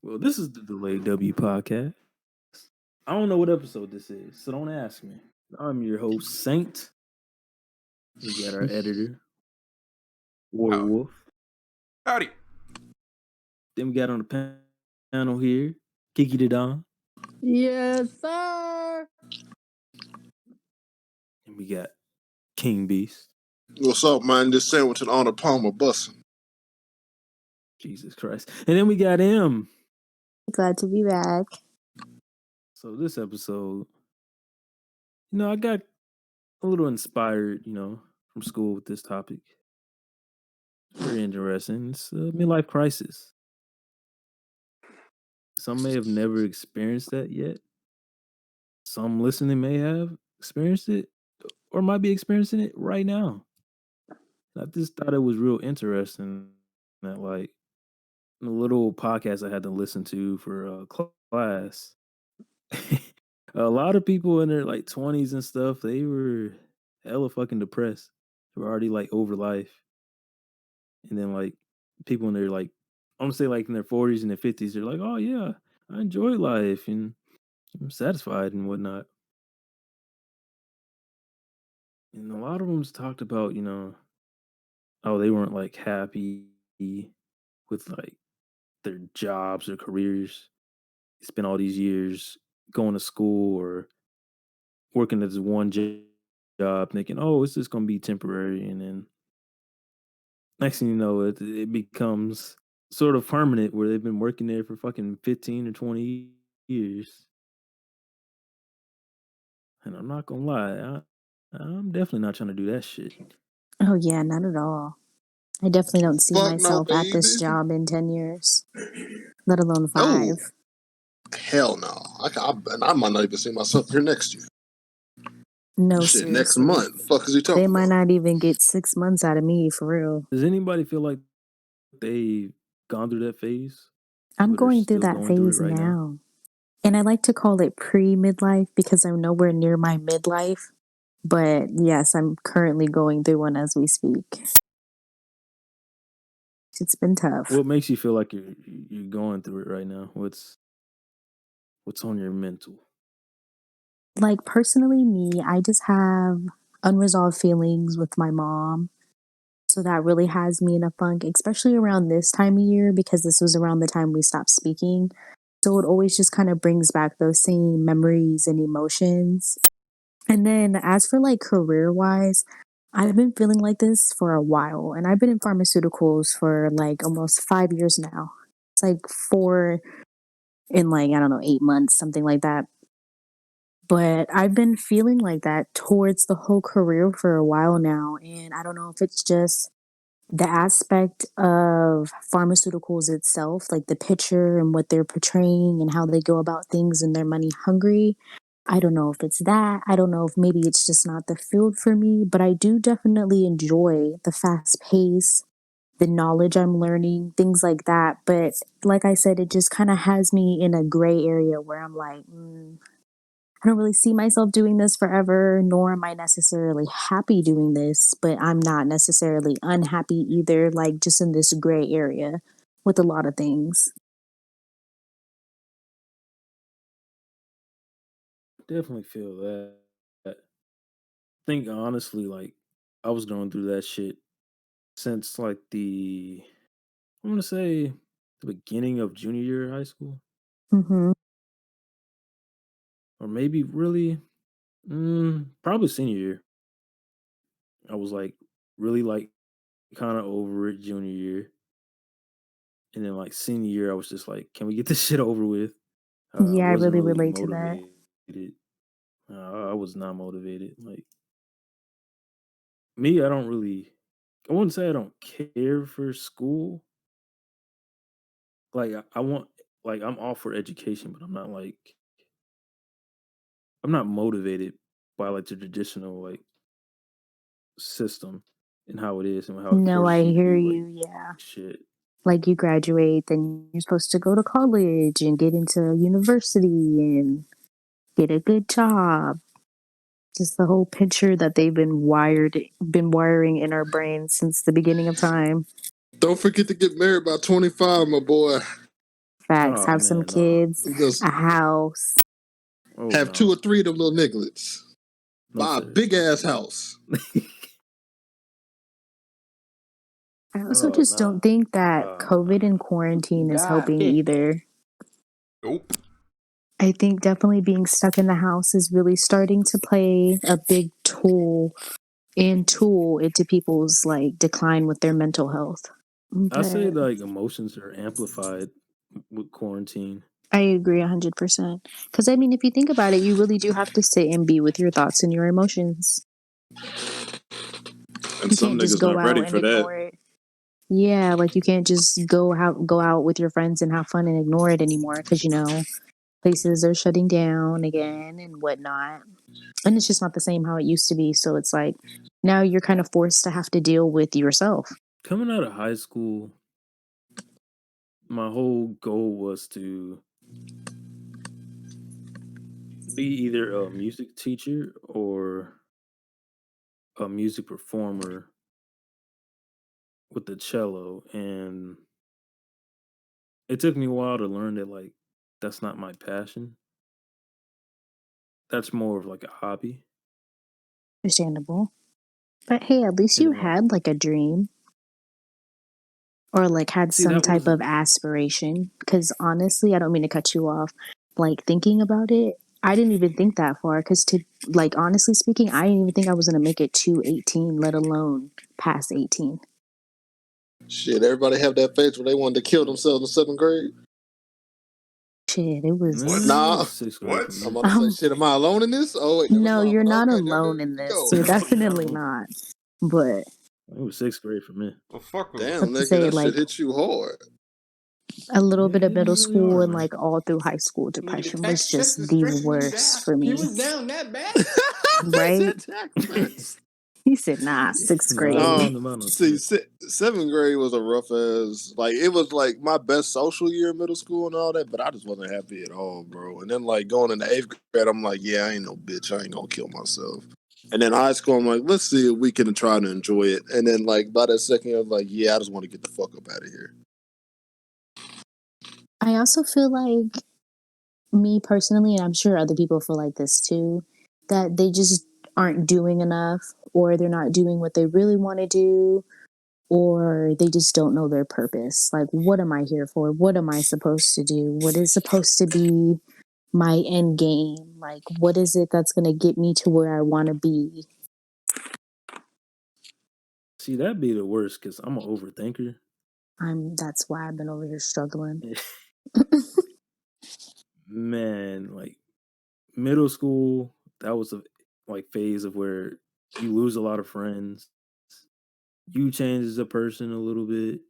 Well, this is the Delayed W podcast. I don't know what episode this is, so don't ask me. I'm your host, Saint. We got our editor, Warrior Howdy. Wolf. Howdy. Then we got on the panel here, Kiki the Don. Yes, sir. And we got King Beast. What's up, man? This sandwich and Arnold Palmer busting. Jesus Christ. And then we got him. Glad to be back. So this episode, I got a little inspired, from school with this topic. Very interesting. It's a midlife crisis. Some may have never experienced that yet. Some listening may have experienced it or might be experiencing it right now. I just thought it was real interesting that, like, the little podcast I had to listen to for class, a lot of people in their like 20s and stuff, they were hella fucking depressed. They were already like over life. And then like people in their like, I'm gonna say like in their 40s and their 50s, they're like, oh yeah, I enjoy life and I'm satisfied and whatnot. And a lot of them talked about, oh, they weren't like happy with like their jobs or careers. They spent all these years going to school or working at this one job, thinking, oh, it's just going to be temporary. And then next thing you know, it becomes sort of permanent where they've been working there for fucking 15 or 20 years. And I'm not going to lie, I'm definitely not trying to do that shit. Oh, yeah, not at all. I definitely don't see Fuck no, myself at this baby. job in 10 years, let alone 5. No. Hell no. I might not even see myself here next year. No, Shit, seriously. next month. Fuck is he talking They about? might not even get 6 months out of me, for real. Does anybody feel like they've gone through that phase? I'm Or they're going through still that going through it phase right now. And I like to call it pre-midlife because I'm nowhere near my midlife. But yes, I'm currently going through one as we speak. It's been tough. What makes you feel like you're going through it right now? What's on your mental? Like, personally, me, I just have unresolved feelings with my mom. So that really has me in a funk, especially around this time of year, because this was around the time we stopped speaking. So it always just kind of brings back those same memories and emotions. And then as for like career wise, I've been feeling like this for a while, and I've been in pharmaceuticals for like almost 5 years now. It's like 4 in like, I don't know, 8 months, something like that. But I've been feeling like that towards the whole career for a while now. And I don't know if it's just the aspect of pharmaceuticals itself, like the picture and what they're portraying and how they go about things and they're money hungry. I don't know if it's that. I don't know if maybe it's just not the field for me, but I do definitely enjoy the fast pace, the knowledge I'm learning, things like that. But like I said, it just kind of has me in a gray area where I'm like, I don't really see myself doing this forever, nor am I necessarily happy doing this, but I'm not necessarily unhappy either, like just in this gray area with a lot of things. Definitely feel that. I think honestly, like I was going through that shit since like I'm gonna say the beginning of junior year of high school, Mm-hmm. or maybe really, probably senior year. I was like really like kind of over it junior year, and then like senior year, I was just like, can we get this shit over with? I Yeah, I wasn't really really relate to that. motivated. I was not motivated. Like me, I don't really. I wouldn't say I don't care for school. Like I want, like I'm all for education, but I'm not motivated by like the traditional like system and how it is and how it No, forces I you to hear do like you. Yeah. shit. Like you graduate, then you're supposed to go to college and get into university and get a good job. Just the whole picture that they've been wiring in our brains since the beginning of time. Don't forget to get married by 25, my boy. Facts. Oh Have some man, no. kids, Just a house. Oh have 2 no. or 3 of them little nigglets. No Buy a sir. big No ass sir. house. I also Oh just don't no. think that No. COVID and quarantine is God helping damn. either. Nope. I think definitely being stuck in the house is really starting to play a big tool into people's like decline with their mental health. I say But like emotions are amplified with quarantine. I agree 100%. Because I mean, if you think about it, you really do have to sit and be with your thoughts and your emotions. And You some can't just niggas go not out ready and for that. ignore it. Yeah, like you can't just go out with your friends and have fun and ignore it anymore because places are shutting down again and whatnot. And it's just not the same how it used to be. So it's like now you're kind of forced to have to deal with yourself. Coming out of high school, my whole goal was to be either a music teacher or a music performer with the cello, and it took me a while to learn that like that's not my passion. That's more of like a hobby. Understandable. But hey, at least And you then like had like a dream or like had see some that type was of aspiration. Because honestly, I don't mean to cut you off. Like thinking about it, I didn't even think that far. Because to like honestly speaking, I didn't even think I was gonna make it to 18, let alone past 18. Shit, everybody have that phase where they wanted to kill themselves in 7th grade. Shit, it was. What? it Nah, was sixth grade What? for I'm me. about to say, shit, am I alone in this? Oh, wait, never No, mind. you're not Okay, never alone in we this. go. You're Oh no, definitely not. But it was sixth grade for me. The fuck was Damn, let's just nigga, say that shit like hit you hard. a little Yeah, bit it of hit me middle really school hard, and man. like all through high school, nigga? The depression was Texas just the the stretch was worst down. for He me. was down that bad. That's Right? it, Texas. He said, nah, sixth No, I grade. wasn't about no See, Texas. 7th grade was a rough ass. Like, it was like my best social year in middle school and all that, but I just wasn't happy at all, bro. And then, like, going into 8th grade, I'm like, yeah, I ain't no bitch. I ain't gonna kill myself. And then high school, I'm like, let's see if we can try to enjoy it. And then, like, by that second year, I was like, yeah, I just want to get the fuck up out of here. I also feel like me personally, and I'm sure other people feel like this too, that they just aren't doing enough or they're not doing what they really want to do or they just don't know their purpose. Like, what am I here for? What am I supposed to do? What is supposed to be my end game? Like, what is it that's going to get me to where I want to be? See, that'd be the worst because I'm an overthinker. That's why I've been over here struggling. Man, like middle school, that was a like phase of where you lose a lot of friends. You change as a person a little bit,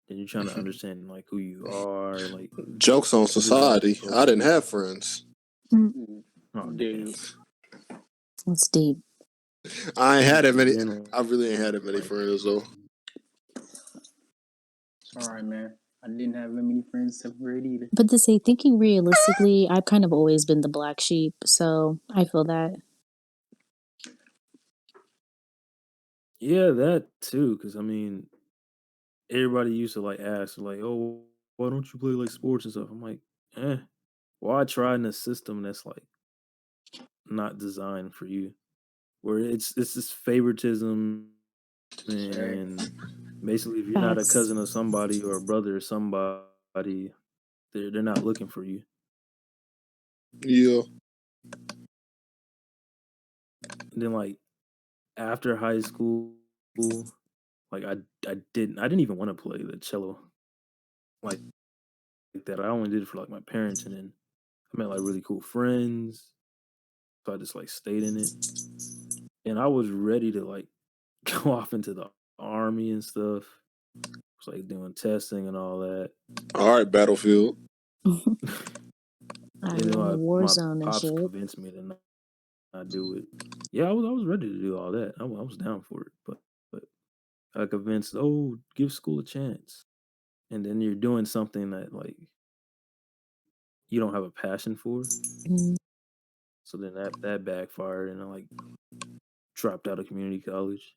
and you're trying to understand like who you are. Like Jokes on I'm just like society. I focused didn't on. have friends. Oh damn! Dude. It's deep. I ain't had that many. Then I really ain't had that many like friends, though. It's alright, man. I didn't have that many friends in 7th grade either. But to say, thinking realistically, I've kind of always been the black sheep. So I feel that. yeah, that too. Because I mean, everybody used to like ask like, "Oh, why don't you play like sports and stuff?" I'm like, eh. Why try in a system that's like not designed for you? Where it's this favoritism and basically if you're not a Facts. cousin of somebody or a brother of somebody, they're not looking for you. Yeah. And then like after high school, like I didn't even want to play the cello like that. I only did it for like my parents, and then I met like really cool friends. So I just like stayed in it, and I was ready to like go off into the army and stuff. Was like doing testing and all that. All right, Battlefield. Out And here then in the war my zone and pops shit. convinced me to not do it. Yeah, I was ready to do all that. I was down for it, but I convinced, oh, give school a chance. And then you're doing something that like you don't have a passion for. Mm. So then that backfired, and I like dropped out of community college.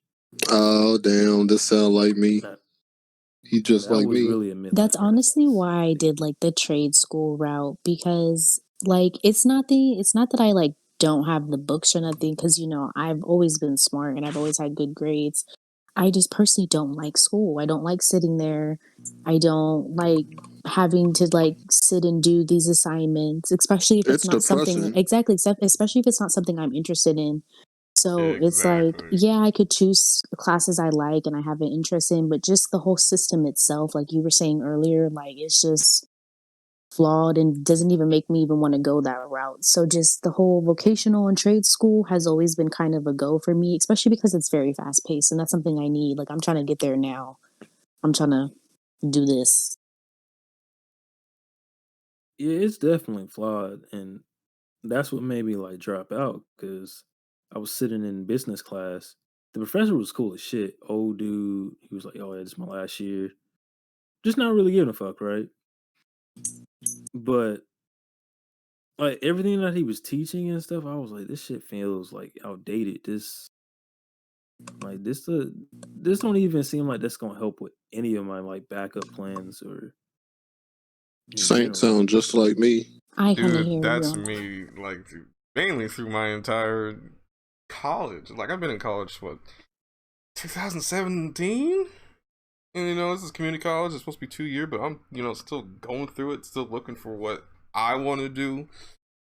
Oh, damn. This sound like me. Not He just That like was me. really a midlife That's honestly crisis. why I did like the trade school route because like it's not that I like don't have the books or nothing because I've always been smart and I've always had good grades. I just personally don't like school. I don't like sitting there. I don't like having to like sit and do these assignments, especially if it's It's not something depressing. exactly, especially if it's not something I'm interested in. So it's like, Exactly. yeah, I could choose classes I like and I have an interest in, but just the whole system itself, like you were saying earlier, like it's just flawed and doesn't even make me even want to go that route. So just the whole vocational and trade school has always been kind of a go for me, especially because it's very fast paced and that's something I need. Like I'm trying to get there now. I'm trying to do this. Yeah, it's definitely flawed, and that's what made me like drop out because I was sitting in business class. The professor was cool as shit. Old dude. He was like, "Oh, yeah, this is my last year." Just not really giving a fuck, right? But like everything that he was teaching and stuff, I was like, "This shit feels like outdated." This don't even seem like that's gonna help with any of my like backup plans or in Saint general. sound just like me. I kind of Dude, hear you that's on that. me, like, mainly through my entire college. Like, I've been in college, what, 2017? And, this is community college. It's supposed to be 2 year, but I'm, still going through it, still looking for what I want to do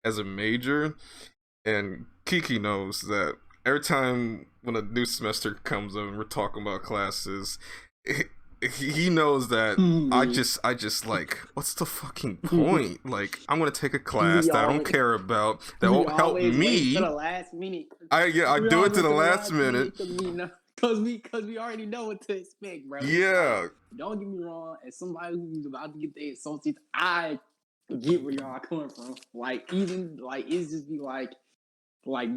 as a major. And Kiki knows that every time when a new semester comes up and we're talking about classes, he knows that Yeah. I just like, what's the fucking point? Like, I'm gonna take a class we that I don't always care about that we won't help always wait to the me. last minute. I We do always it to wait the to the last last minute. minute because we already know what to expect, bro. It's like, Yeah, don't get me wrong. As somebody who's about to get their associates, I get where y'all coming from. Like even like it's just be like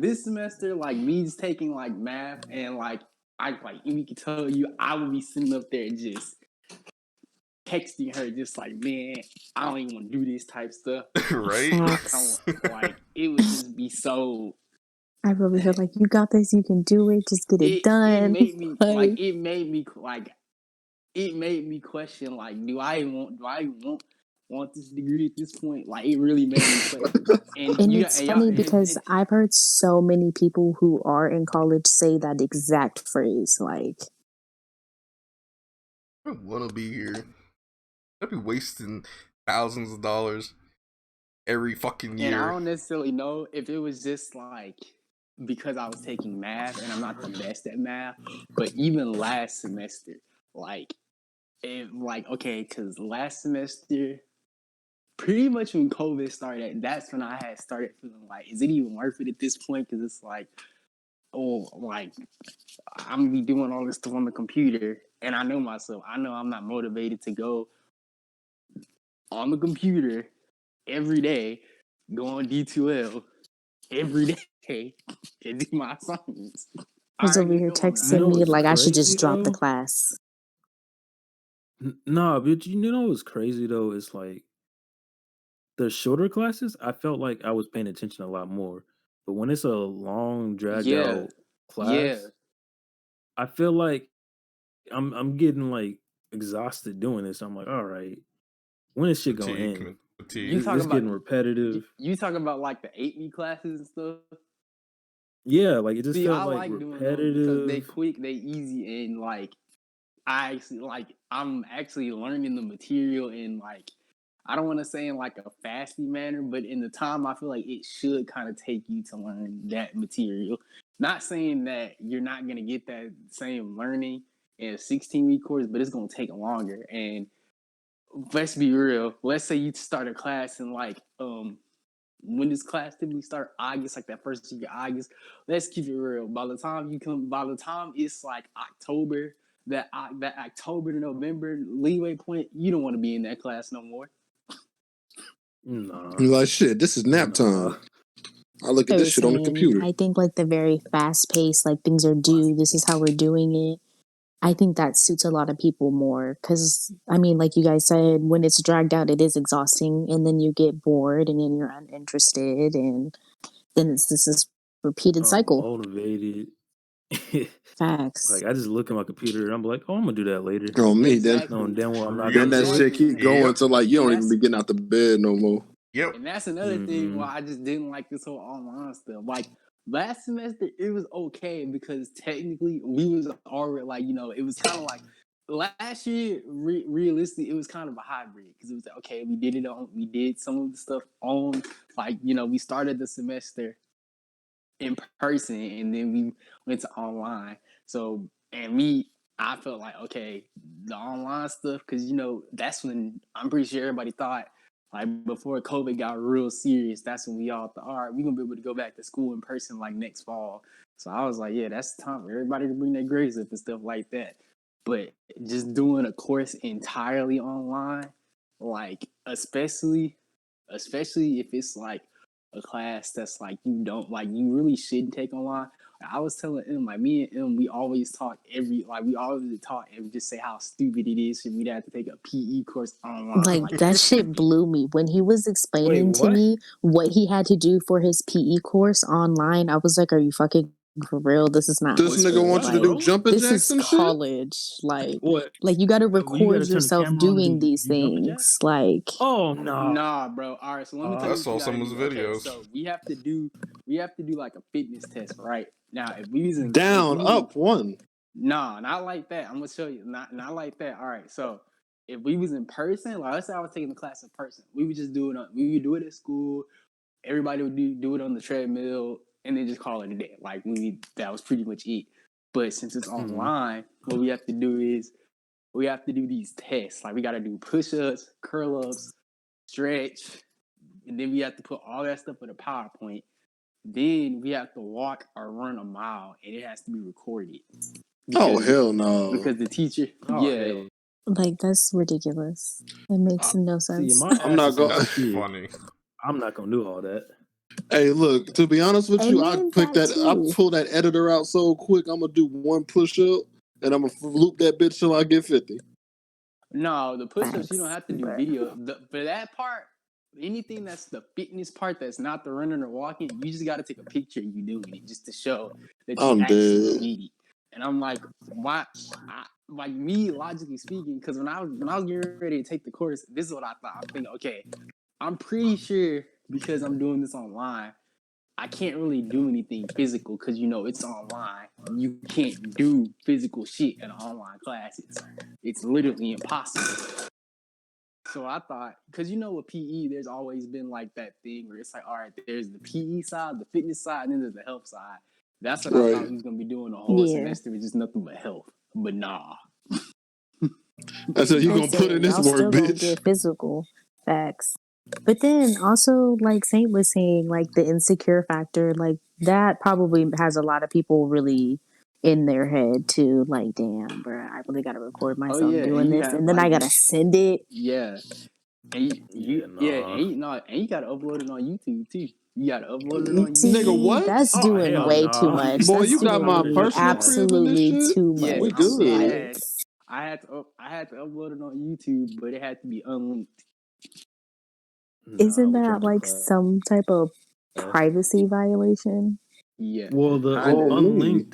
this semester, like me just taking like math and like I like we can tell you I would be sitting up there just texting her just like, man, I don't even want to do this type stuff. right. I don't Facts. like it would just be so I've over here like, you got this, you can do it, just get it it done. made me Like, it made me question like do I even want this degree at this point? Like it really made me question. And and you got it's and y'all funny because I've heard so many people who are in college say that exact phrase. Like, I don't wanna be here. I'd be wasting thousands of dollars every fucking and I year. don't necessarily know if it was just like because I was taking math and I'm not the best at math, but even last semester, like like okay, because last semester, pretty much when COVID started, that's when I had started feeling like, is it even worth it at this point? Because it's like, oh, like I'm gonna be doing all this stuff on the computer, and I know myself. I know I'm not motivated to go on the computer every day, go on D2L every day, and do my assignments. I I was over already here know I'm You not texting know me what's like I motivated. should crazy just drop the though? class. Nah, but you know what's crazy though? It's like the shorter classes, I felt like I was paying attention a lot more. But when it's a long, dragged Yeah, out yeah. class, I feel like I'm getting like exhausted doing this. I'm like, all right, when is shit gonna end? You Fatigue. talking It's about getting repetitive. you talking about like the 8 week classes and stuff? Yeah, like it just See, felt I like like doing those because they repetitive. quick, they easy, and like I actually like I'm actually learning the material in like I don't want to say in like a fasty manner, but in the time I feel like it should kind of take you to learn that material. Not saying that you're not gonna get that same learning in a 16-week course, but it's gonna take longer. And let's be real. Let's say you start a class in like when does class typically start? August, like that first week of August. Let's keep it real. By the time it's like October, that October to November leeway point, you don't want to be in that class no more. Nah, You're like, shit, this is nap nah. time. I look at I this was shit on the saying, computer. I think like the very fast pace, like things are due, this is how we're doing it. I think that suits a lot of people more because, I mean, like you guys said, when it's dragged out, it is exhausting, and then you get bored, and then you're uninterested, and then it's this repeated cycle. Unmotivated. Facts. Like I just look at my computer and I'm like, oh, I'm gonna do that later. Oh, me then. Knowing damn well I'm not Then gonna that do shit it. keep going Yep. till like you don't And even that's be getting out the bed no more. Yep. and that's another thing why I just didn't like this whole online stuff. Like last semester, it was okay because technically we was already like it was kind of like last year. Realistically, it was kind of a hybrid because it was like, okay, we did some of the stuff on like we started the semester in person and then we went to online. So I felt like okay, the online stuff because that's when I'm pretty sure everybody thought like before COVID got real serious. That's when we all thought, all right, we're gonna be able to go back to school in person like next fall. So I was like, yeah, that's the time for everybody to bring their grades up and stuff like that. But just doing a course entirely online, like especially if it's like a class that's like you really shouldn't take online. I was telling him like me and him we always talk and just say how stupid it is and we'd have to take a PE course online. Like Like that that's shit blew me when he was Wait, explaining to what? me what he had to do for his PE course online. I was like, "Are you fucking for real? This is not This high Wait, nigga school. wants you to what, Like do bro? jumping this is jacks and shit. college. What? Like you got to Well, you record gotta turn the yourself camera on and doing these do jumping jacks? things. Like Oh no. nah, bro. All right, so let me tell I you what saw you gotta some of his do. Okay, videos. so we have to do like a fitness test, right? Now, if we Down, was in up, one. nah, not like that. I'm gonna show you. Not like that. All right. So if we was in person, like let's say I was taking the class in person, we would just do it. We would do it at school. Everybody would do it on the treadmill, and then just call it a day. Like that was pretty much it. But since it's online, what we have to do is we have to do these tests. Like we got to do push-ups, curl-ups, stretch, and then we have to put all that stuff in a PowerPoint. Then we have to walk or run a mile, and it has to be recorded Oh because hell no. because the teacher, Oh yeah, hell. that's ridiculous. It makes no See, sense. my I'm ass not is so gonna. That's big. funny. I'm not gonna do all that. Hey, look. To be honest with you, And I then pick that that. I too. pull that editor out so quick. I'm gonna do one push up, and I'm gonna loop that bitch till I get 50. no, the push-ups you don't Facts, have to do but video. For that part, anything that's the fitness part that's not the running or walking, you just got to take a picture of you doing it just to show that you I'm actually dead. did it. And I'm like, why? Like me, logically speaking, because when I was getting ready to take the course, this is what I thought. I'm thinking, okay, I'm pretty sure because I'm doing this online, I can't really do anything physical because it's online. You can't do physical shit in an online class. It's literally impossible. So I thought, because with PE, there's always been like that thing where it's like, all right, there's the PE side, the fitness side, and then there's the health side. That's what I Right. thought we was gonna be doing the whole yeah. semester, with just nothing but health. But nah. I said you I gonna put in said this y'all work, still gonna bitch. get physical. Facts. But then also, like Saint was saying, like the insecure factor, like that probably has a lot of people really in their head too. Like, damn, bro, I really got to record Oh myself yeah, and doing you this, have and then I like got to send it. yeah, and Yeah, nah. and you gotta upload it on YouTube too. You gotta upload it You on Nigga, YouTube. see, what? that's Oh doing hell way too nah. much. Boy, That's you got I'm my not doing doing personal that. crib and this absolutely shit. too Yes, We much. good. Like, I had to upload it on YouTube, but it had to be unlinked. Nah, isn't we that jumped in like class. some type of privacy violation? Yeah, Well, the kinda. Me.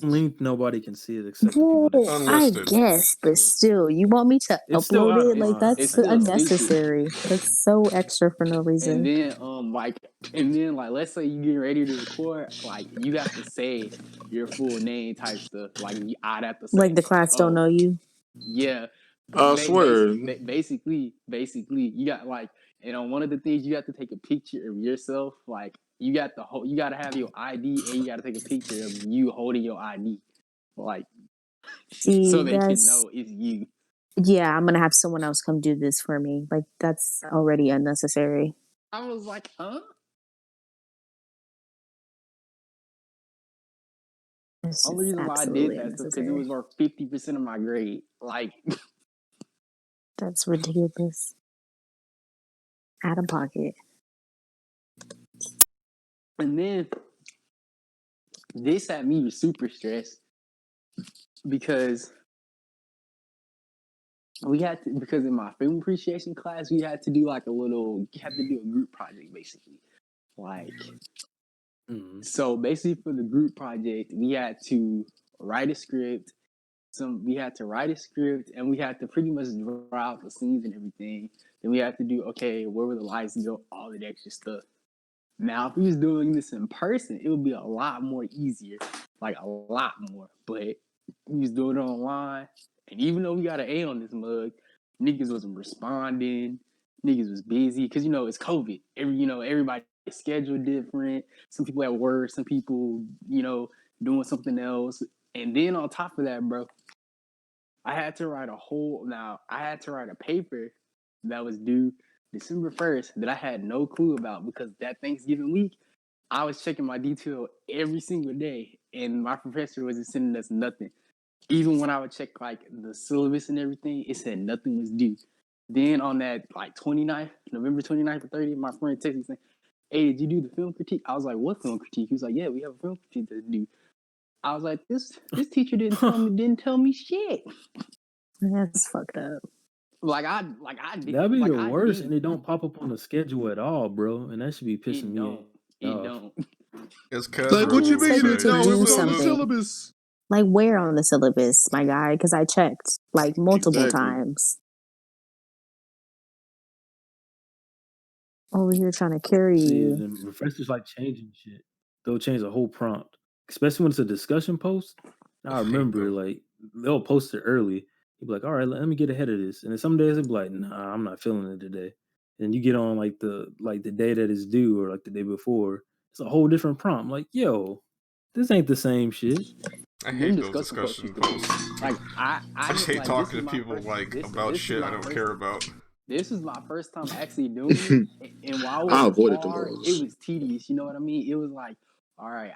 unlinked, nobody can see it except the people that Well, I Unlisted. guess, but so still, you want me to it's still upload out it? of Like, line at the It's that's same still time. stupid. unnecessary. That's so extra for no And reason. then let's say you getting ready to record, like you have to say your full name type stuff. Like I'd have to Like say, the class don't oh know you. yeah, I swear. basically you got like, and on one of the things you have to take a picture of yourself. Like you got to have your ID and you got to take a picture of you holding your ID, like See, so they can that's know it's you. yeah. I'm gonna have someone else come do this for me. Like that's already unnecessary. I was like, huh? It's Only just reason why I did absolutely that stuff because it unnecessary. was worth 50% of my grade. Like, That's ridiculous. Out of pocket. and then this had me super stressed because because in my film appreciation class we had to do like you had to do a group project basically. Like Mhm. So basically, for the group project, we had to write a script. We had to write a script, and we had to pretty much draw out the scenes and everything. Then we had to do, okay, where would the lights go, all that extra stuff. Now, if we was doing this in person, it would be a lot more easier, like a lot more. But we was doing it online, and even though we got an A on this mug, niggas wasn't responding. Niggas was busy because it's COVID. Everybody's schedule different. Some people at work, some people doing something else. And then on top of that, bro, I had to write a paper that was due December 1st that I had no clue about because that Thanksgiving week, I was checking my detail every single day, and my professor wasn't sending us nothing. Even when I would check like the syllabus and everything, it said nothing was due. Then on that like November 29th or 30th, my friend texted me saying, "Hey, did you do the film critique?" I was like, "What film critique?" He was like, "Yeah, we have a film critique to do." I was like, "This teacher didn't tell me shit." That's fucked up. That'd be the I worst, did. and it don't pop up on the schedule at all, bro. And that should be pissing It me don't. It off. don't. As Like, what They you Casro would expect mean? you say, It to no, do it's on the useless. something. syllabus. Like where on the syllabus, my guy? Because I checked like multiple Exactly. times. Over here trying to carry See, you. the professors like changing shit. They'll change the whole prompt, especially when it's a discussion post. I I hate remember, them. like, they'll post it early. You'll be like, all right, let me get ahead of this. And then some days they'll be like, nah, I'm not feeling it today. And you get on like the day that it's due or like the day before. It's a whole different prompt. Like, yo, this ain't the same shit. I Them hate those discussion posts discussion used to be posts. like I just hate like this talking was to my people first like about this was shit I my don't first care about. this was my first time actually doing it, and while it I wasn't avoided them hard, it hoes. was tedious. You know what I mean? It was like, all right,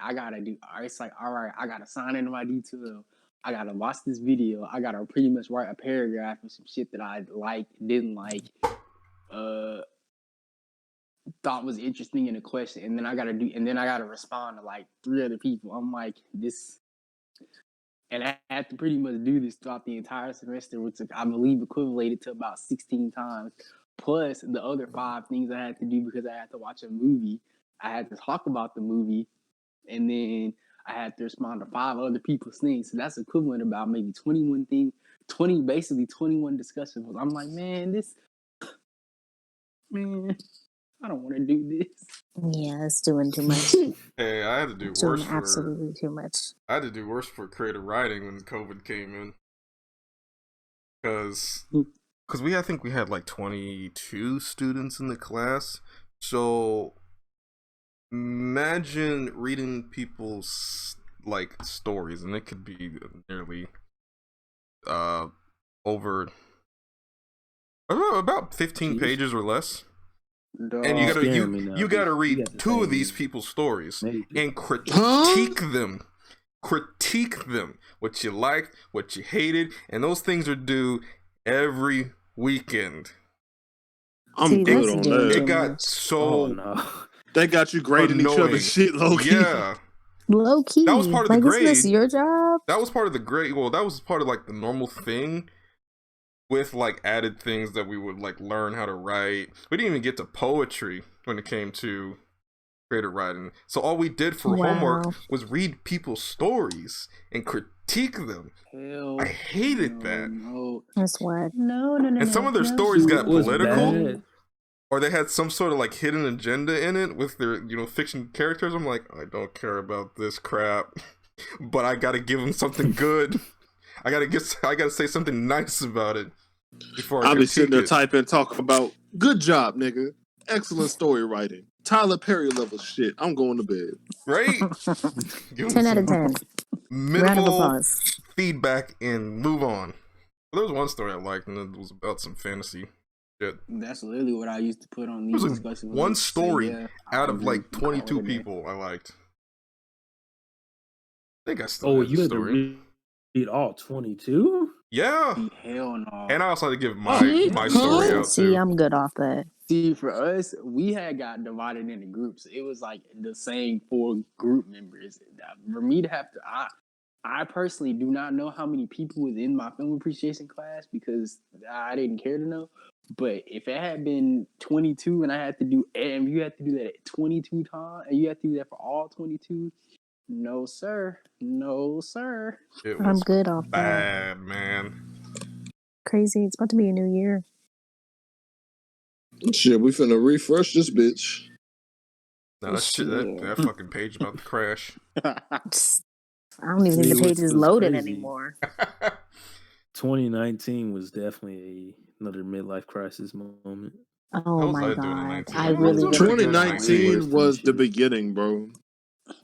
it's like, all right, I gotta sign into my detail. I gotta watch this video. I gotta pretty much write a paragraph of some shit that I liked, didn't like, thought was interesting in a question, and then I gotta respond to like 3 other people. I'm like, this. And I had to pretty much do this throughout the entire semester, which I believe equivalated to about 16 times, plus the other 5 things I had to do because I had to watch a movie. I had to talk about the movie, and then I had to respond to 5 other people's things. So that's equivalent about maybe 21 things, 21 discussions. I'm like, man, I don't want to do this. Yeah, it's doing too much. Hey, I had to do It's doing worse for absolutely too much. creative writing when COVID came in, because I think we had like 22 students in the class. So imagine reading people's like stories, and it could be nearly over about 15 Jeez. pages or less. And You Dog. scaring me now. you gotta You read got the 2 of these same people's stories major. and Huh? critique them, what you liked, what you hated, and those things are due every weekend. I'm See, good that's on doing that. It too got much. Oh so no. They got you grading each other's annoying. shit low key. Yeah, Low key. that was part of the Like, isn't this grade. your job? That was part of the grade. Well, that was part of like the normal thing, with like added things that we would like learn how to write. We didn't even get to poetry when it came to creative writing. So all we did for homework Wow. was read people's stories and critique them. Hell I hated no, that. no. That's what. No. And some of their No. stories See, got what's political, bad? or they had some sort of like hidden agenda in it with their, fiction characters. I'm like, I don't care about this crap, but I gotta give them something good. I gotta say something nice about it before I I'll be sitting critique there it. typing, talking about good job, nigga. Excellent story writing. Tyler Perry level shit. I'm going to bed. Right? Give them 10 out of some 10. Round of minimal applause. feedback and move on. There was one story I liked, and it was about some fantasy shit. That's literally what I used to put on There these was discussions. one Say, story yeah, out I of agree. like 22 Call it a day. people I liked. I think I still Oh, have the you had to story. read all 22? Yeah, Hell no. and I also had to give Oh, my story Huh? out See, too. I'm good off that. See, for us, we had got divided into groups. It was like the same 4 group members. For me to have to, I personally do not know how many people was in my film appreciation class because I didn't care to know. But if it had been 22 and you had to do that at 22 times, and you had to do that for all 22, no sir, no sir. It I'm was good off that. bad, man. Crazy. It's about to be a new year. Shit, we finna refresh this bitch. No, that shit, that fucking page about to crash. I don't even think the page is loading anymore. 2019 was definitely another midlife crisis moment. Oh was my I doing in god. 19? I I was really, doing really pretty good in forgot. 2019 was the 19. beginning, bro.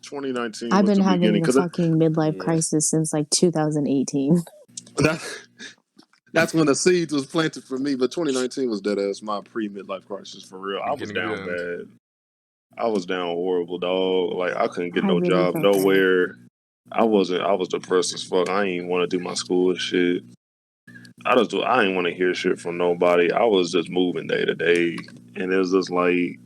2019 I've was been the beginning. having a Cause fucking midlife crisis since like 2018. that's when the seeds was planted for me. But 2019 was dead ass my pre-midlife crisis for real. I was Beginning of the down end. bad. I was down horrible, dog. Like I couldn't get I no really job felt nowhere. I was depressed as fuck. I ain't want to do my school and shit. I ain't want to hear shit from nobody. I was just moving day to day, and it was just like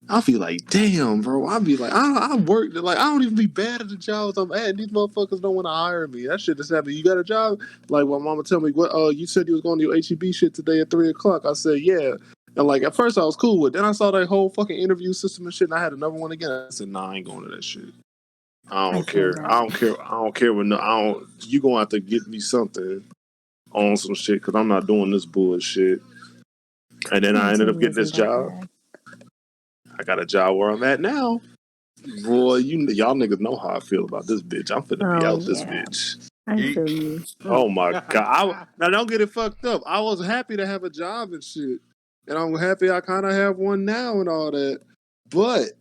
I feel like, damn, bro. I'd be like, I worked like I don't even be bad at the jobs I'm at. These motherfuckers don't want to hire me. That shit just happened. You got a job? Like, when mama tell me, what? You said you was going to your HEB shit today at 3:00. I said, yeah. And like at first I was cool with it. Then I saw that whole fucking interview system and shit, and I had another one again. I said, nah, I ain't going to that shit. I don't feel care. that. I don't care. I don't care what. No, I don't. You gonna have to get me something on some shit because I'm not doing this bullshit. And then I ended up getting this job. I got a job where I'm at now. Boy, y'all niggas know how I feel about this bitch. I'm finna be out this bitch. I feel you. Oh my god! Now don't get it fucked up. I was happy to have a job and shit, and I'm happy I kind of have one now and all that. But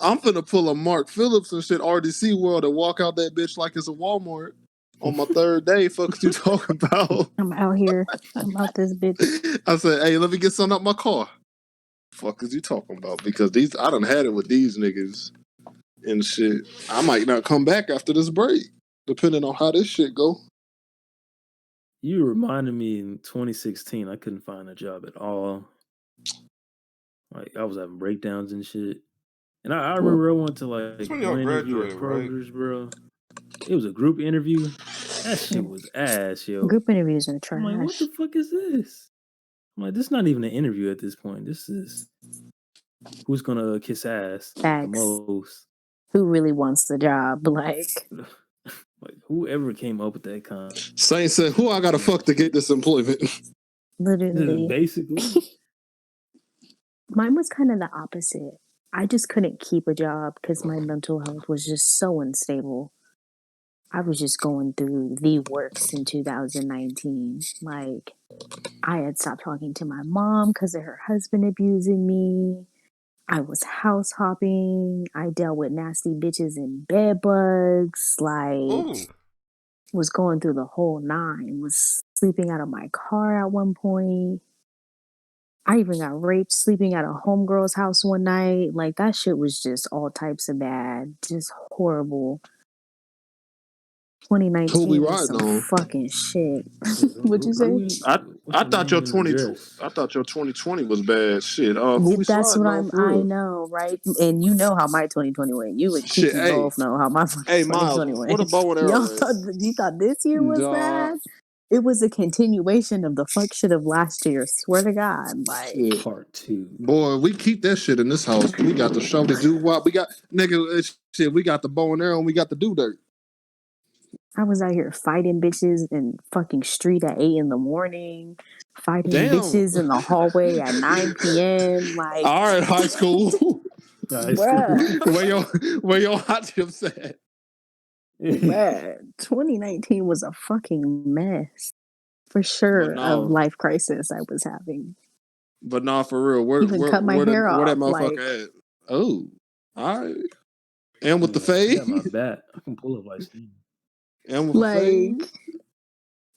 I'm finna pull a Mark Phillips and shit RDC World and walk out that bitch like it's a Walmart on my third day. Fuck you talking about? I'm out here. I'm out this bitch. I said, hey, let me get something out my car. Fuck is you talking about? Because I done had it with these niggas and shit. I might not come back after this break, depending on how this shit go. You reminded me in 2016, I couldn't find a job at all. Like I was having breakdowns and shit. And I remember I went to like when y'all one interview at graduated, right? Kroger's, bro. It was a group interview. That shit was ass, yo. Group interviews are trash. I'm like, what the fuck is this? I'm like, this is not even an interview at this point. This is who's gonna kiss ass the Facts. most. Who really wants the job? Like whoever came up with that concept. Saint said, who I gotta fuck to get this employment? Literally. Basically. Mine was kind of the opposite. I just couldn't keep a job because my mental health was just so unstable. I was just going through the works in 2019. Like, I had stopped talking to my mom because of her husband abusing me. I was house hopping. I dealt with nasty bitches and bed bugs. Like, was going through the whole nine. Was sleeping out of my car at one point. I even got raped sleeping at a homegirl's house one night. Like, that shit was just all types of bad. Just horrible. 2019 was some fucking shit. What'd you say? I thought your 2020 was bad. Shit. Who we That's sliding what on for I real? know, right? And you know how my 2020 went. You and Shit, Kiki both know how my fucking 2020 Miles, went. what a bow and arrow You thought this year was bad? It was a continuation of the fuck shit of last year. Swear to God, like shit. Part 2. Boy, we keep that shit in this house. We got the show to do what we got, nigga. Shit, we got the bow and arrow and we got the do dirt. I was out here fighting bitches in fucking street at 8 in, fighting bitches in the hallway at 9 p.m. Like, all right, high school. Bruh. Where your hot chips at? Bruh, 2019 was a fucking mess. For sure, of life crisis I was having. But nah, for real. Where cut my hair where that off, motherfucker at? Oh, all right. And with the fade? I got my bat. I can pull up like steam. And with the fade?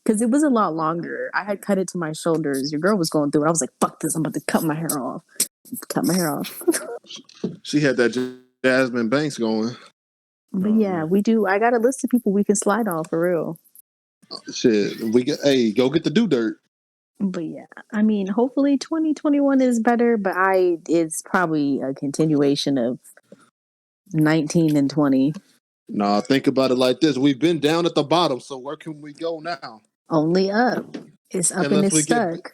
Because it was a lot longer. I had cut it to my shoulders. Your girl was going through it. I was like, fuck this. I'm about to cut my hair off. Cut my hair off. She had that Jasmine Banks going. But yeah, we do. I got a list of people we can slide on for real. Shit, go get the do dirt. But yeah, I mean, hopefully 2021 is better, but it's probably a continuation of 19 and 20. Nah, think about it like this. We've been down at the bottom, so where can we go now? Only up. It's up and it's stuck.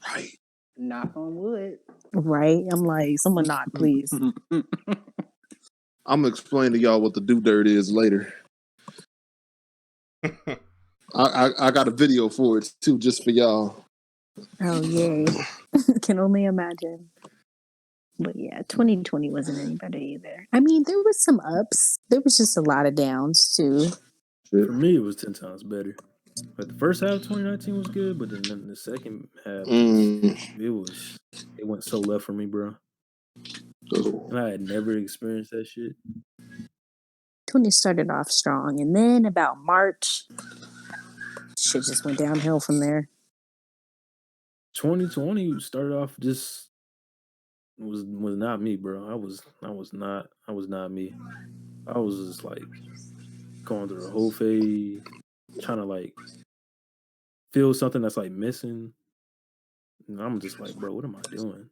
Right. Knock on wood. Right? I'm like, someone knock, please. I'm gonna explain to y'all what the do dirt is later. I got a video for it too, just for y'all. Oh, yay. Can only imagine. But yeah, 2020 wasn't any better either. I mean, there was some ups. There was just a lot of downs too. For me, it was 10 times better. Like the first half of 2019 was good, but then the second half it went so left for me, bro. And I had never experienced that shit. 20 started off strong, and then about March, shit just went downhill from there. 2020 started off just was not me, bro. I was not me. I was just like going through the whole phase, trying to like feel something that's like missing. And I'm just like, bro, what am I doing?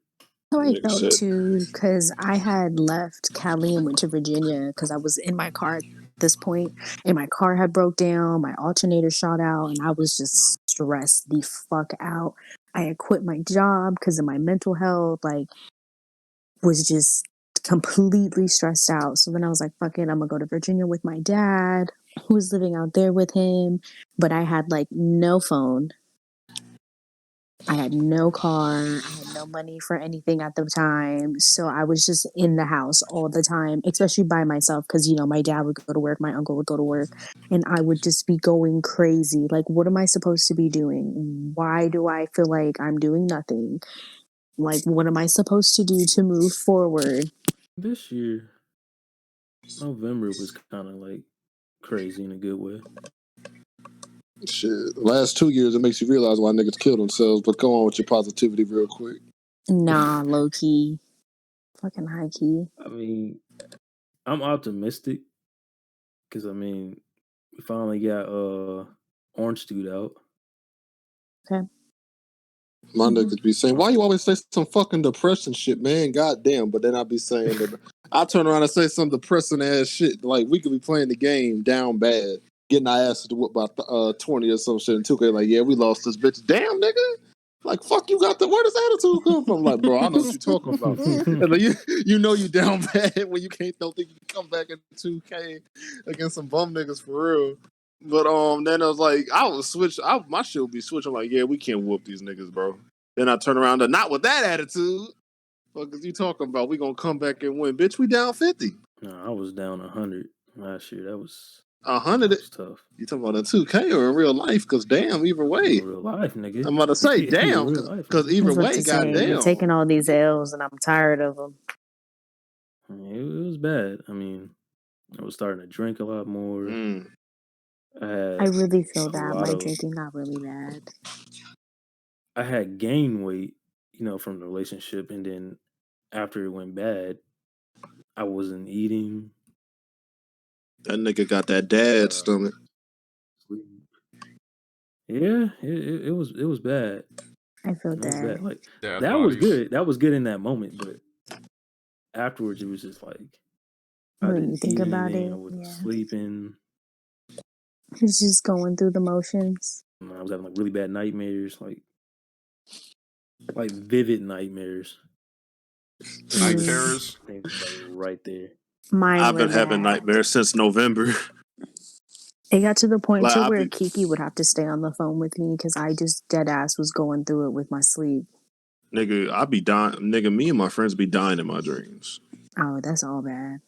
So I felt too, because I had left Cali and went to Virginia because I was in my car at this point, and my car had broke down, my alternator shot out, and I was just stressed the fuck out. I had quit my job because of my mental health, like, was just completely stressed out. So then I was like, fuck it, I'm gonna go to Virginia with my dad, who was living out there with him, but I had like no phone. I had no car. I had no money for anything at the time. So I was just in the house all the time, especially by myself. Because, you know, my dad would go to work, my uncle would go to work, and I would just be going crazy. Like, what am I supposed to be doing? Why do I feel like I'm doing nothing? Like, what am I supposed to do to move forward? This year, November was kind of like crazy in a good way. Shit, the last 2 years, it makes you realize why niggas kill themselves. But go on with your positivity real quick. Nah, low key. Fucking high key. I mean, I'm optimistic because I mean, we finally got Orange Dude out. Okay. My niggas be saying, why you always say some fucking depression shit, man? Goddamn. But then I be saying that I turn around and say some depressing ass shit. Like, we could be playing the game down bad, getting our asses to whoop by 20 or some shit. And 2K like, yeah, we lost this bitch. Damn, nigga. Like, fuck, you got where does attitude come from? Like, bro, I know what you're talking about. And like, you know you down bad when you don't think you can come back in 2K against some bum niggas for real. But then I was like, I would switch. My shit would be switching. Like, yeah, we can't whoop these niggas, bro. Then I turn around and not with that attitude. What is you talking about? We gonna come back and win, bitch. We down 50. No, I was down 100 last year. That was 100. That was tough. You talking about a 2K or in real life? Because damn, either way. In real life, nigga. I'm about to say damn, because either way, goddamn. You're taking all these L's, and I'm tired of them. It was bad. I mean, I was starting to drink a lot more. I really feel that my drinking got really bad. I had gained weight, you know, from the relationship, and then after it went bad, I wasn't eating. That nigga got that dad stomach. Yeah, it was bad. I feel that. Like that was good. That was good in that moment, but afterwards it was just like I didn't think about it. I wasn't sleeping. It's just going through the motions. I was having like really bad nightmares, like vivid nightmares. Night terrors. Like right there. I've been having nightmares since November. It got to the point to where Kiki would have to stay on the phone with me because I just dead ass was going through it with my sleep. Nigga, I be dying. Nigga, me and my friends be dying in my dreams. Oh, that's all bad.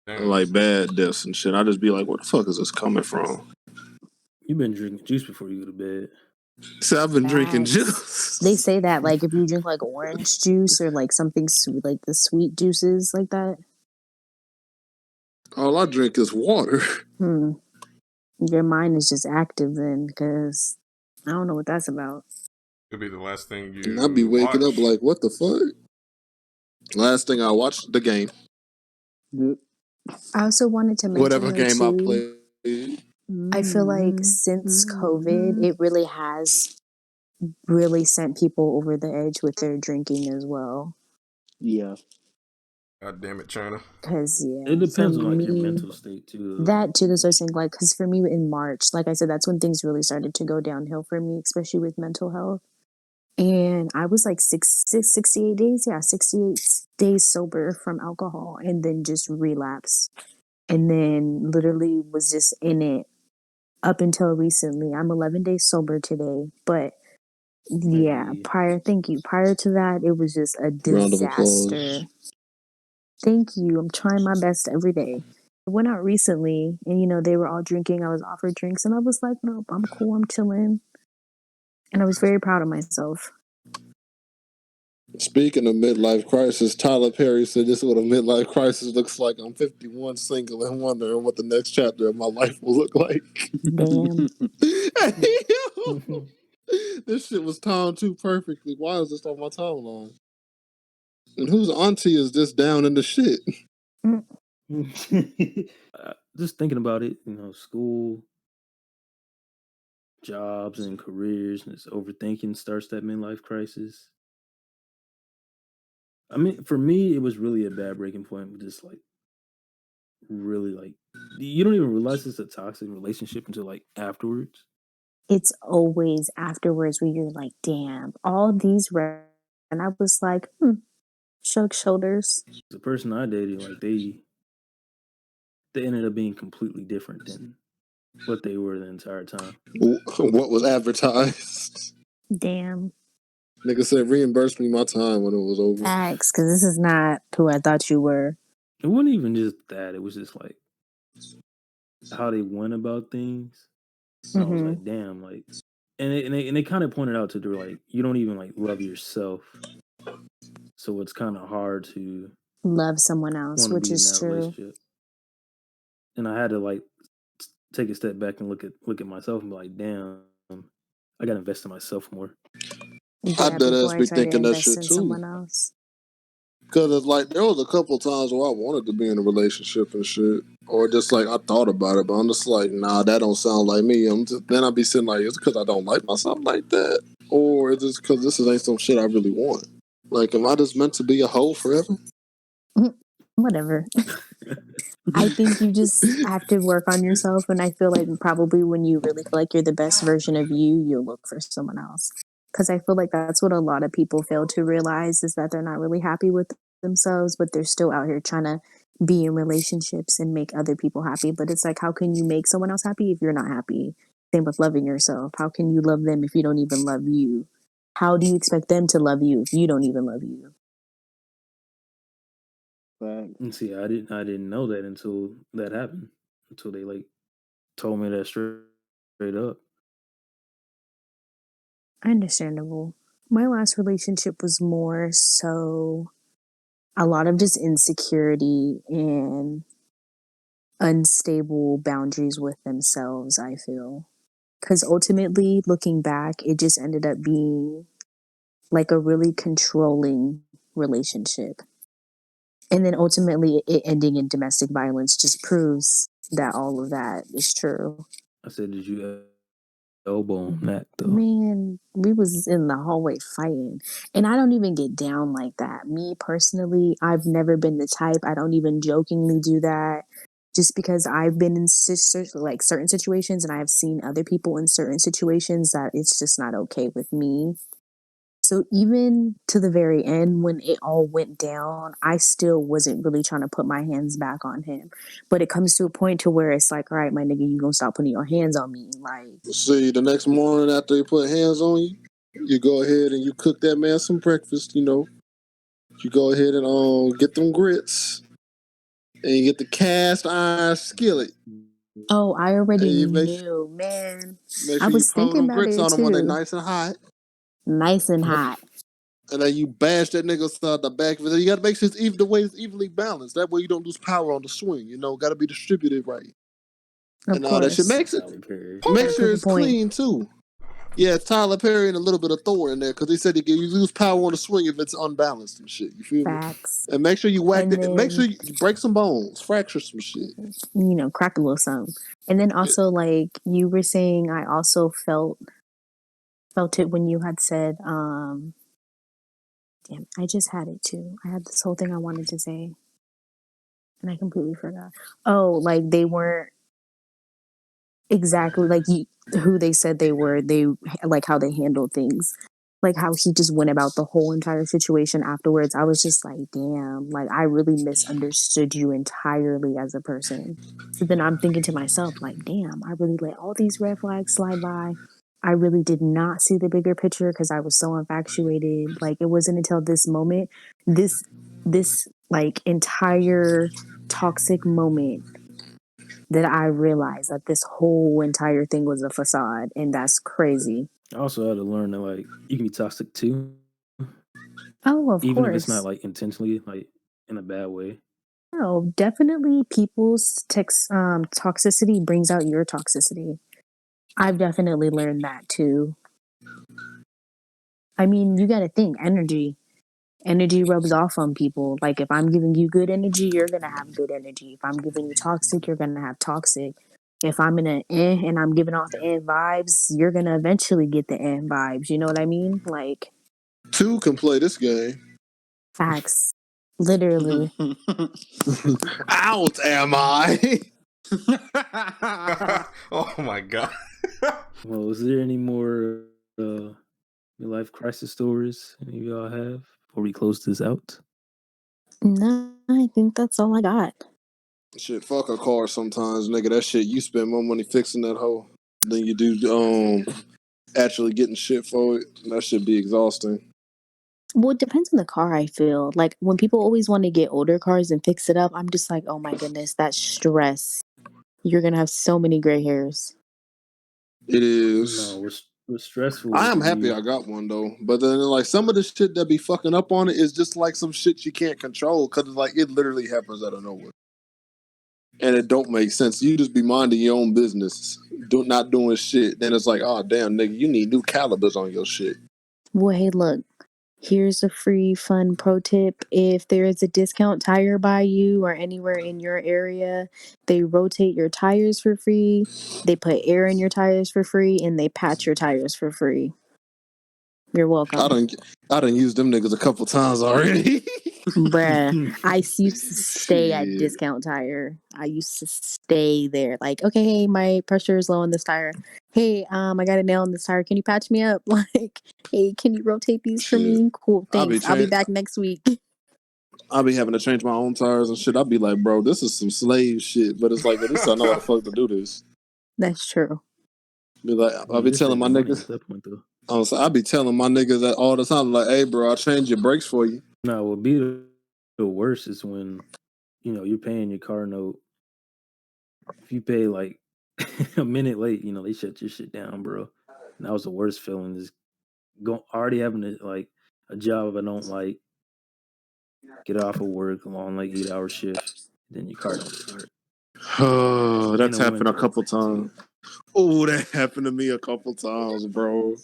Like bad deaths and shit. I just be like, where the fuck is this coming from? You've been drinking juice before you go to bed. So I've been drinking juice. They say that like if you drink like orange juice or like something sweet, like the sweet juices like that. All I drink is water. Your mind is just active then, because I don't know what that's about. Could be the last thing you. And I'd be waking up like, what the fuck? Last thing I watched, the game. I also wanted to mention whatever game I played. I feel like since COVID, it really has sent people over the edge with their drinking as well. Yeah. God damn it, China. Because it depends on like your mental state too. That too, that's what I was saying. Like, because for me in March, like I said, that's when things really started to go downhill for me, especially with mental health. And I was like 68 days. Yeah, 68 days sober from alcohol and then just relapsed. And then literally was just in it up until recently. I'm 11 days sober today. But yeah, Hey, thank you. Prior to that, it was just a Round of disaster. applause. Thank you. I'm trying my best every day. I went out recently and, they were all drinking. I was offered drinks and I was like, nope, I'm cool. I'm chilling. And I was very proud of myself. Speaking of midlife crisis, Tyler Perry said this is what a midlife crisis looks like. I'm 51, single, and wondering what the next chapter of my life will look like. Damn. Hey, yo. This shit was timed too perfectly. Why is this on my timeline? And whose auntie is this down in the shit? Just thinking about it, school, jobs, and careers, and this overthinking starts that midlife crisis. I mean, for me, it was really a bad breaking point. With just like really like you don't even realize it's a toxic relationship until like afterwards. It's always afterwards where you're like, damn, all these and I was like, shrug shoulders. The person I dated, like they ended up being completely different than what they were the entire time. What was advertised? Damn. Nigga said reimburse me my time when it was over. Facts, because this is not who I thought you were. It wasn't even just that; it was just like how they went about things. And I was Mm-hmm. like, damn, like, and they kind of pointed out to her like, you don't even like love yourself, so it's kind of hard to Love someone else, want to which be in is that true. relationship. And I had to like take a step back and look at myself and be like, damn, I got to invest in myself more. I Yeah, dead ass before I be try to thinking that invest shit in too. someone else. Cause it's like there was a couple times where I wanted to be in a relationship and shit, or just like I thought about it, but I'm just like, nah, that don't sound like me. Then I'd be sitting like, it's because I don't like myself like that, or is it because this ain't some shit I really want? Like, am I just meant to be a hoe forever? Whatever. I think you just have to work on yourself. And I feel like probably when you really feel like you're the best version of you, you'll look for someone else. Because I feel like that's what a lot of people fail to realize is that they're not really happy with themselves, but they're still out here trying to be in relationships and make other people happy. But it's like, how can you make someone else happy if you're not happy? Same with loving yourself. How can you love them if you don't even love you? How do you expect them to love you if you don't even love you? And see, I didn't know that until that happened. Until they like told me that straight up. Understandable. My last relationship was more so a lot of just insecurity and unstable boundaries with themselves, I feel. Because ultimately, looking back, it just ended up being like a really controlling relationship. And then ultimately, it ending in domestic violence just proves that all of that is true. I said, did you elbow on that though? Man, we was in the hallway fighting. And I don't even get down like that. Me personally, I've never been the type. I don't even jokingly do that. Just because I've been in like certain situations and I've seen other people in certain situations that it's just not okay with me. So even to the very end, when it all went down, I still wasn't really trying to put my hands back on him. But it comes to a point to where it's like, all right, my nigga, you gonna stop putting your hands on me? Like, See, the next morning after they put hands on you, you go ahead and you cook that man some breakfast. You go ahead and get them grits, and you get the cast iron skillet. oh, I And already you knew, man. make I sure you was pour thinking them about grits it on them when they're too. nice and hot. Nice and hot. And then you bash that nigga side the back of it. You got to make sure it's even the way it's evenly balanced. That way you don't lose power on the swing. Got to be distributed right. Of And all that shit course. makes it. Tyler Perry. Make Gotta sure prove a it's point. clean too. Yeah, Tyler Perry and a little bit of Thor in there because he said you lose power on the swing if it's unbalanced and shit. You feel me? Facts. And make sure you whack And that. Make sure then, you break some bones, fracture some shit. crack a little something. And then Yeah. also like you were saying, I also felt it when you had said, damn, I just had it too. I had this whole thing I wanted to say and I completely forgot. Oh, like they weren't exactly like who they said they were. They like how they handled things. like how he just went about the whole entire situation afterwards. I was just like, damn, like I really misunderstood you entirely as a person. So then I'm thinking to myself, like, damn, I really let all these red flags slide by. I really did not see the bigger picture because I was so infatuated. Like it wasn't until this moment, this like entire toxic moment that I realized that this whole entire thing was a facade, and that's crazy. I also had to learn that like you can be toxic too, Oh, of even if it's not course. like intentionally, like in a bad way. No, definitely people's toxicity brings out your toxicity. I've definitely learned that too. I mean, you got to think energy. Energy rubs off on people. Like if I'm giving you good energy, you're going to have good energy. If I'm giving you toxic, you're going to have toxic. If I'm in an and I'm giving off vibes, you're going to eventually get the vibes. You know what I mean? Like Two can play this game. facts. Literally. Out am I? Oh my god. Well, is there any more midlife crisis stories any of y'all have before we close this out? No, I think that's all I got. Shit, fuck a car sometimes, nigga. That shit, you spend more money fixing that hoe than you do actually getting shit for it. That should be exhausting. Well, it depends on the car, I feel. Like when people always want to get older cars and fix it up, I'm just like, oh my goodness, that's stress. You're going to have so many gray hairs. It is. No, what's stressful I would am happy be I got one though, but then like some of the shit that be fucking up on it is just like some shit you can't control because like it literally happens out of nowhere, and it don't make sense. You just be minding your own business, not doing shit. Then it's like, oh damn, nigga, you need new calibers on your shit. Well, hey, look, here's a free, fun pro tip. If there is a discount tire by you or anywhere in your area, they rotate your tires for free, they put air in your tires for free, and they patch your tires for free. You're I welcome. done, I done used them niggas a couple times already. Bruh, I used to stay at Shit. Discount Tire. I used to stay there. Like, okay, hey, my pressure is low on this tire. Hey, I got a nail on this tire. Can you patch me up? Like, hey, can you rotate these for Shit. me? Cool, I be thanks. I'll be back next week. I be having to change my own tires and shit. I be like, bro, this is some slave shit. But it's like, at least I know how the fuck to do this. That's true. Be like, I I mean, be you're telling my saving money niggas. at that point though. I be telling my niggas that all the time, like, hey, bro, I'll change your brakes for you. No, what would be the worst is when you're paying your car note. If you pay like a minute late, they shut your shit down, bro. And that was the worst feeling. Is already having a job I don't like, get off of work, a long like 8-hour shift, then your car don't start in That's the happened a winter couple times. too. Oh, that happened to me a couple times, bro.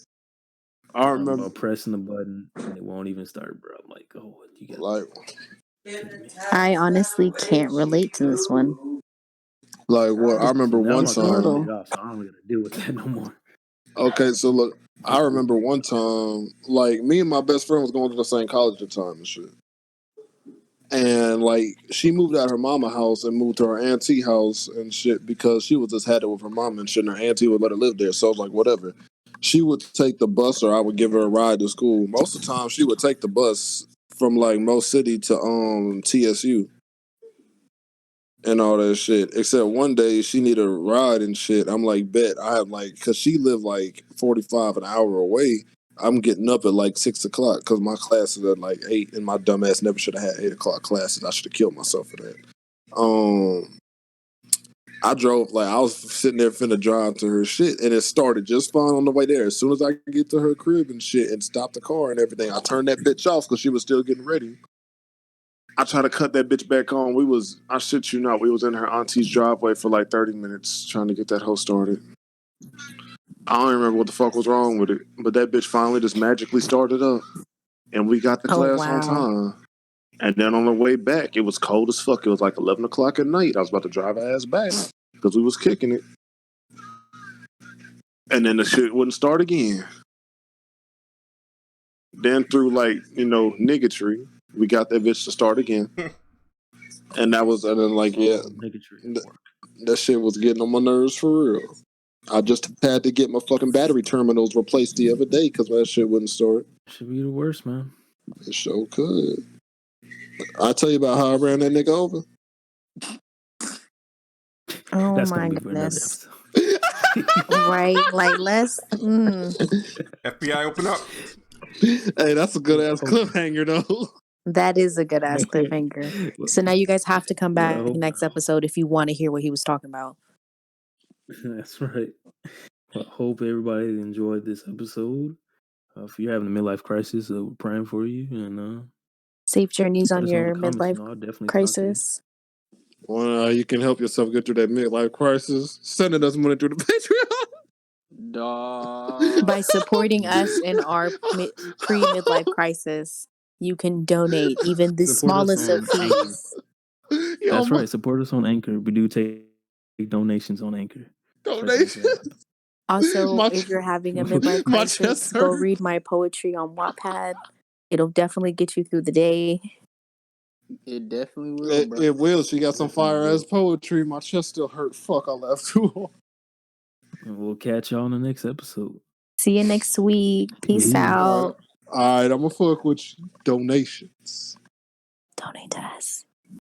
I I'm remember, about pressing the button and it won't even start, bro. I'm like, oh, you gotta like, be kidding me. I honestly can't relate to this one. what I remember See, now one my A car time. paid little. off, so I don't really gotta deal with that no more. Okay, so look, I remember one time, like, me and my best friend was going to the same college at the time and shit. And like she moved out of her mama house and moved to her auntie house and shit because she was just had it with her mom and shit. And her auntie would let her live there, so I was like, whatever. She would take the bus, or I would give her a ride to school. Most of the time, she would take the bus from like Mo City to TSU and all that shit. Except one day she needed a ride and shit. I'm like, bet I have like, cause she lived like 45 an hour away. I'm getting up at like 6 o'clock because my class is at like 8, and my dumbass never should have had 8 o'clock classes. I should have killed myself for that. I drove like I was sitting there finna drive to her shit, and it started just fine on the way there. As soon as I get to her crib and shit, and stop the car and everything, I turned that bitch off because she was still getting ready. I tried to cut that bitch back on. I shit you not, we was in her auntie's driveway for like 30 minutes trying to get that hoe started. I don't remember what the fuck was wrong with it, but that bitch finally just magically started up, and we got the Oh, class on wow. time. And then on the way back, it was cold as fuck. It was like 11 o'clock at night. I was about to drive her ass back because we was kicking it. And then the shit wouldn't start again. Then through like, niggatry, we got that bitch to start again. And then like, yeah, Niggatry at th- work. that shit was getting on my nerves for real. I just had to get my fucking battery terminals replaced the other day because that shit wouldn't start. Should be the worst, man. It sure could. I tell you about how I ran that nigga over. Oh That's my gonna be for another goodness. episode. Right? Like, let's. FBI, open up. Hey, that's a good ass Okay. cliffhanger though. That is a good ass cliffhanger. So now you guys have to come back next episode if you want to hear what he was talking about. That's right. Well, I hope everybody enjoyed this episode. If you're having a midlife crisis, we're praying for you. And Safe journeys let on us know in your the comments. midlife I'll definitely crisis. Well, you can help yourself get through that midlife crisis. Sending us money through the Patreon. Dog. By supporting us in our pre-midlife crisis, you can donate even the Support us smallest of on Anchor. fees. Yo, That's right. Support us on Anchor. We do take donations on Anchor. donation. Also, if you're having a midlife My crisis, chest go hurt. read my poetry on Wattpad. It'll definitely get you through the day. It definitely will, bro. It will. She got some Definitely fire will. ass poetry. My chest still hurt. Fuck, I laughed too hard. And we'll catch y'all in the next episode. See you next week. Peace Yeah. out. All right, I'm gonna fuck with you. Donations. Donate to us.